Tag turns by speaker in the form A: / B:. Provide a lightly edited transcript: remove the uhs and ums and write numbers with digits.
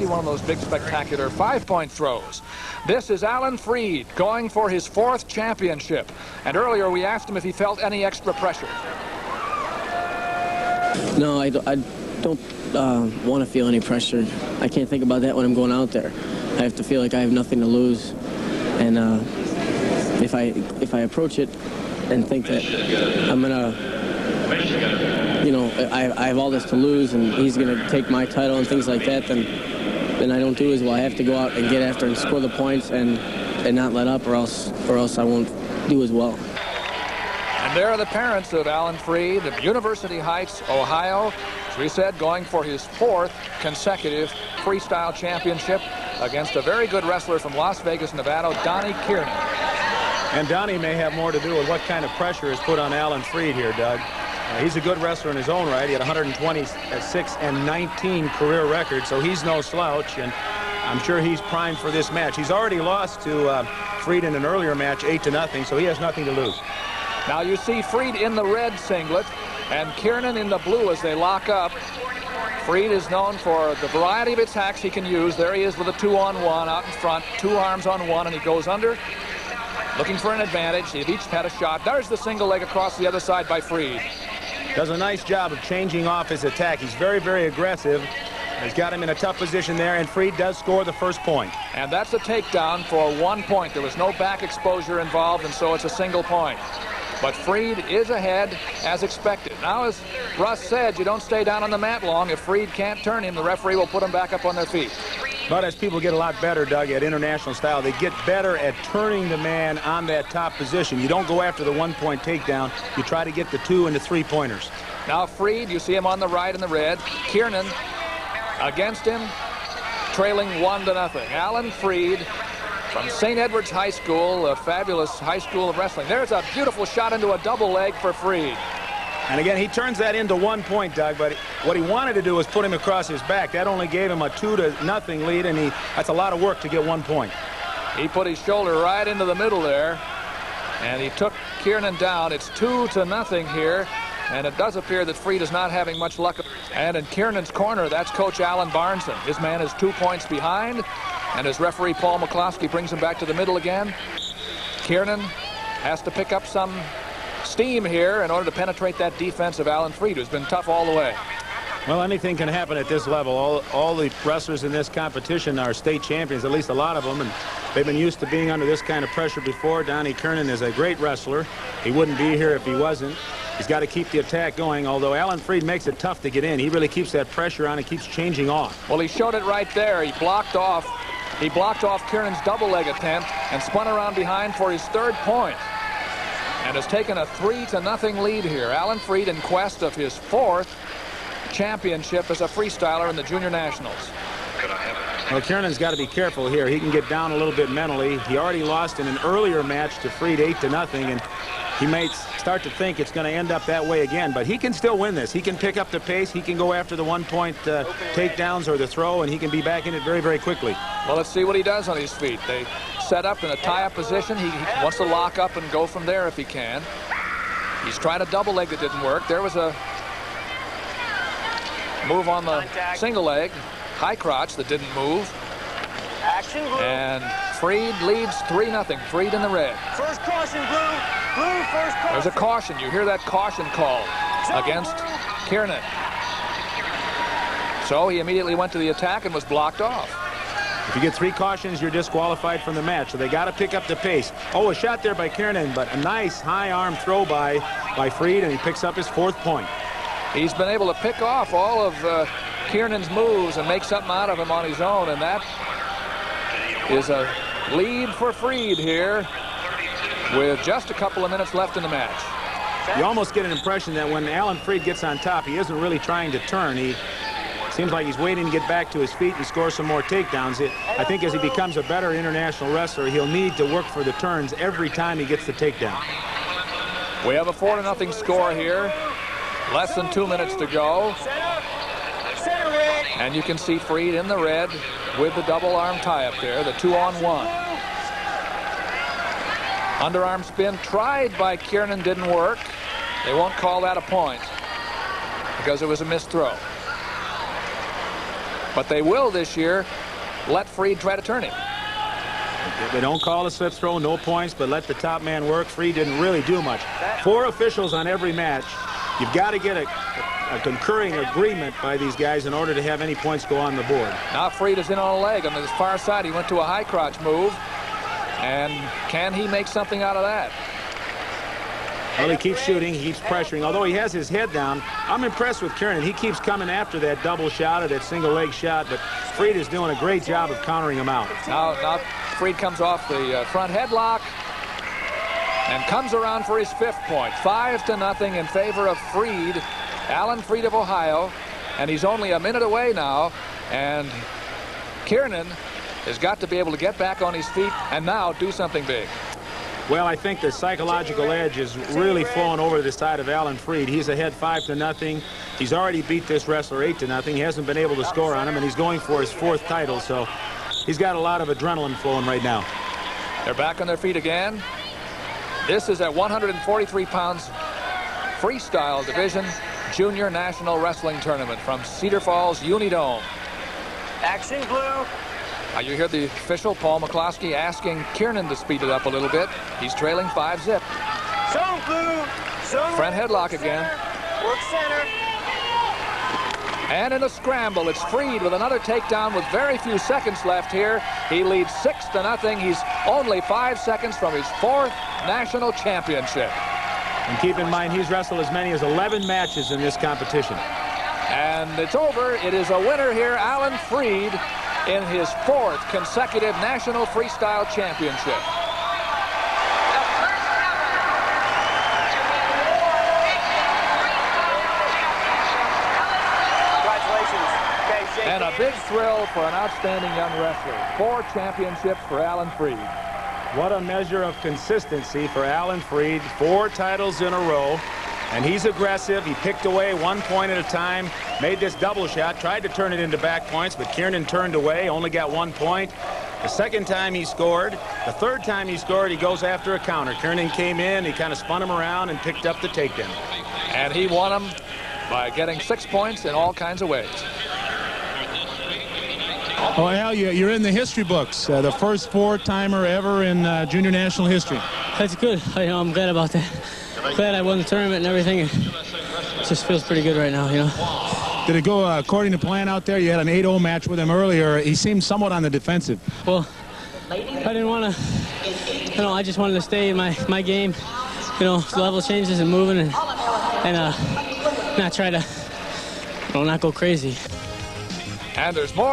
A: see one of those big, spectacular 5-point throws. This is Alan Freed going for his 4th championship. And earlier we asked him if he felt any extra pressure.
B: No, I don't want to feel any pressure. I can't think about that when I'm going out there. I have to feel like I have nothing to lose. And if I approach it and think that I'm gonna, you know, I have all this to lose and he's gonna take my title and things like that, then I don't do as well. I have to go out and get after and score the points and not let up, or else I won't do as well.
A: And there are the parents of Alan Freed of University Heights, Ohio. As we said, going for his 4th consecutive freestyle championship against a very good wrestler from Las Vegas, Nevada, Donnie Kiernan.
C: And Donnie may have more to do with what kind of pressure is put on Alan Freed here, Doug. He's a good wrestler in his own right. He had 126 and 19 career record, so he's no slouch, and I'm sure he's primed for this match. He's already lost to Freed in an earlier match, 8-0, so he has nothing to lose.
A: Now you see Freed in the red singlet and Kiernan in the blue as they lock up. Freed is known for the variety of attacks he can use. There he is with a 2-on-1 out in front, 2 arms on 1, and he goes under, looking for an advantage. They've each had a shot. There's the single leg across the other side by Freed.
C: Does a nice job of changing off his attack. He's very, very aggressive. He's got him in a tough position there, and Freed does score the first point.
A: And that's a takedown for 1 point. There was no back exposure involved, and so it's a single point. But Freed is ahead as expected. Now, as Russ said, you don't stay down on the mat long. If Freed can't turn him, the referee will put him back up on their feet.
C: But as people get a lot better, Doug, at international style, they get better at turning the man on that top position. You don't go after the 1-point takedown. You try to get the 2 and the 3-pointers.
A: Now Freed, you see him on the right in the red. Kiernan against him, trailing 1-0. Alan Freed from St. Edward's High School, a fabulous high school of wrestling. There's a beautiful shot into a double leg for Freed.
C: And again, he turns that into 1 point, Doug, but what he wanted to do was put him across his back. That only gave him a 2-0 lead, and that's a lot of work to get 1 point.
A: He put his shoulder right into the middle there, and he took Kiernan down. It's 2-0 here, and it does appear that Freed is not having much luck. And in Kiernan's corner, that's Coach Alan Barneson. His man is 2 points behind, and as referee Paul McCloskey brings him back to the middle again. Kiernan has to pick up some steam here in order to penetrate that defense of Alan Freed, who's been tough all the way.
C: Well, anything can happen at this level. All the wrestlers in this competition are state champions, at least a lot of them, and they've been used to being under this kind of pressure before. Donnie Kiernan is a great wrestler. He wouldn't be here if he wasn't. He's got to keep the attack going, although Alan Freed makes it tough to get in. He really keeps that pressure on and keeps changing off.
A: Well, he showed it right there. He blocked off Kiernan's double leg attempt and spun around behind for his 3rd point. And has taken a 3-0 lead here. Alan Freed in quest of his 4th championship as a freestyler in the Junior Nationals.
C: Well, Kiernan's got to be careful here. He can get down a little bit mentally. He already lost in an earlier match to Freed 8-0, and he may start to think it's going to end up that way again. But he can still win this. He can pick up the pace. He can go after the 1-point takedowns or the throw, and he can be back in it very, very quickly.
A: Well, let's see what he does on his feet. They set up in a tie-up position. He wants to lock up and go from there if he can. He's tried a double leg that didn't work. There was a move on the single leg, high crotch, that didn't move.
D: Action, blue.
A: And Freed leads 3-0. Freed in the red.
D: First caution, blue. Blue, first caution.
A: There's a caution. You hear that caution call against Kiernan. So he immediately went to the attack and was blocked off.
C: If you get 3 cautions, you're disqualified from the match. So they got to pick up the pace. Oh, a shot there by Kiernan, but a nice high arm throw by Freed, and he picks up his 4th point.
A: He's been able to pick off all of Kiernan's moves and make something out of him on his own, and that is a lead for Freed here with just a couple of minutes left in the match.
C: You almost get an impression that when Alan Freed gets on top, he isn't really trying to turn. He seems like he's waiting to get back to his feet and score some more takedowns. I think as he becomes a better international wrestler, he'll need to work for the turns every time he gets the takedown.
A: We have a 4-0 score here. Less than 2 minutes to go. And you can see Freed in the red with the double arm tie-up there, the 2-on-1. Underarm spin tried by Kiernan, didn't work. They won't call that a point because it was a missed throw. But they will this year let Freed try to turn him.
C: They don't call a slip throw, no points, but let the top man work. Freed didn't really do much. 4 officials on every match. You've got to get a concurring agreement by these guys in order to have any points go on the board.
A: Now Freed is in on a leg on his far side. He went to a high crotch move. And can he make something out of that?
C: Well, he keeps shooting, he keeps pressuring. Although he has his head down, I'm impressed with Kiernan. He keeps coming after that double shot or that single leg shot, but Freed is doing a great job of countering him out.
A: Now Freed comes off the front headlock and comes around for his 5th point. 5-0 in favor of Freed, Alan Freed of Ohio, and he's only a minute away now, and Kiernan has got to be able to get back on his feet and now do something big.
C: Well, I think the psychological edge is really flowing over to the side of Alan Freed. He's ahead 5-0. He's already beat this wrestler 8-0. He hasn't been able to score on him, and he's going for his 4th title, so he's got a lot of adrenaline flowing right now.
A: They're back on their feet again. This is at 143 pounds freestyle division junior national wrestling tournament from Cedar Falls Unidome.
D: Action blue.
A: Now you hear the official, Paul McCloskey, asking Kiernan to speed it up a little bit. He's trailing 5-zip.
D: Zone blue. Zone
A: Front headlock again.
D: Work center.
A: And in a scramble, it's Freed with another takedown with very few seconds left here. He leads 6-0. He's only 5 seconds from his 4th national championship.
C: And keep in mind, he's wrestled as many as 11 matches in this competition.
A: And it's over. It is a winner here, Alan Freed, in his 4th consecutive national freestyle championship.
D: Congratulations. Okay, shake
A: And a
D: hands.
A: big thrill for an outstanding young wrestler. 4 championships for Alan Freed.
C: What a measure of consistency for Alan Freed. 4 titles in a row. And he's aggressive. He picked away 1 point at a time, made this double shot, tried to turn it into back points, but Kiernan turned away, only got 1 point. The 2nd time he scored. The 3rd time he scored, he goes after a counter. Kiernan came in, he kind of spun him around and picked up the takedown.
A: And he won them by getting 6 points in all kinds of ways.
E: Oh, Al, you're in the history books. The first 4-timer ever in junior national history.
B: That's good. I'm glad about that. Glad I won the tournament and everything. It just feels pretty good right now, you know.
E: Did it go according to plan out there? You had an 8-0 match with him earlier. He seemed somewhat on the defensive.
B: Well, I didn't want to, I just wanted to stay in my game. You know, the level changes and moving and not try to, not go crazy.
A: And there's more.